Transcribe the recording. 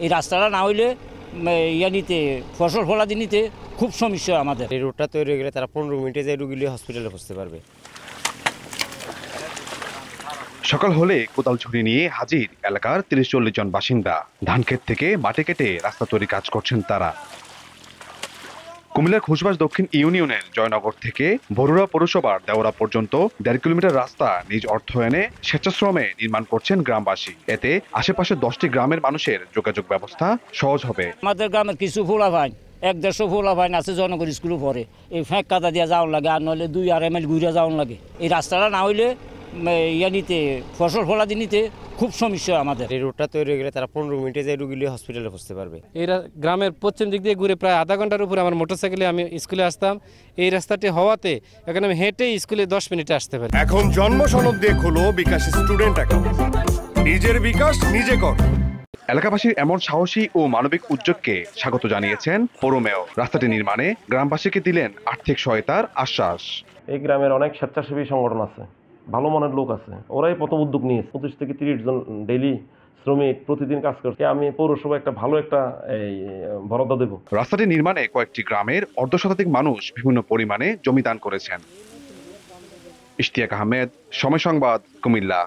এই রাস্তাটা না হইলে ইয়া নিতে ফসল ফলাদি নিতে খুব সমস্যা আমাদের। এই রোডটা তৈরি হয়ে গেলে তারা 15 মিনিটে যে রুগী নিয়ে হসপিটালে পৌঁছতে পারবে। সকাল হলে কোদাল ঝুড়ি নিয়ে হাজির এলাকার ৩০-৪০ জন বাসিন্দা। ধানক্ষেত থেকে মাটি কেটে রাস্তা তৈরি কাজ করছেন তারা। কুমিল্লার ঘোষবাস দক্ষিণ ইউনিয়নের জয়নগর থেকে বরুড়া পৌরসভার দেওরা পর্যন্ত ১.৫ কিলোমিটার রাস্তা নিজ অর্থায়নে স্বেচ্ছাশ্রমে নির্মাণ করছেন গ্রামবাসী। এতে আশেপাশে 10টি গ্রামের মানুষের যোগাযোগ ব্যবস্থা সহজ হবে। আমাদের গ্রামের কিছু ফোলা ভাই ১-১৫০ ফোলা ভাই আছে জয়নগর স্কুলে পড়ে, এই ফ্যাঁক কাদা দিয়ে যাওয়ার লাগে, আর নইলে 2-2.5 মাইল ঘুরে যাওয়ার লাগে। এই রাস্তাটা না হইলে ইয়া নিতে ফসল ফলাদি নিতে খুব সমস্যা আমাদের। এই রোডটা তৈরি হয়ে গেলে তারা 15 মিনিটে যে রুগী নিয়ে হসপিটালে পৌঁছতে পারবে। এই গ্রামের পশ্চিম দিক দিয়ে ঘুরে প্রায় আধা ঘন্টার উপরে আমার মোটরসাইকেলে আমি স্কুলে আসতাম। এই রাস্তাটি হওয়াতে এখন আমি হেঁটে স্কুলে 10 মিনিটে আসতে পারি। এখন জন্ম সনদ দিয়ে খোলো বিকাশ স্টুডেন্ট অ্যাকাউন্ট। নিজের বিকাশ নিজে কর। এলাকাবাসীর এমন সাহসী ও মানবিক উদ্যোগকে স্বাগত জানিয়েছেন পৌর মেয়র। রাস্তাটি নির্মাণে গ্রামবাসীকে দিলেন আর্থিক সহায়তার আশ্বাস। এই গ্রামের অনেক স্বেচ্ছাসেবী সংগঠন আছে, ভালো মনের লোক আছে, ওরাই প্রথম উদ্যোগ নিয়েছে। 25 থেকে 30 জন ডেইলি শ্রমিক প্রতিদিন কাজ করছে। আমি পৌরসভা একটা ভালো একটা বরাদ্দ দেব। রাস্তাটি নির্মাণে কয়েকটি গ্রামের অর্ধশতাধিক মানুষ বিভিন্ন পরিমাণে জমি দান করেছেন। ইশতিয়াক আহমেদ, সময় সংবাদ, কুমিল্লা।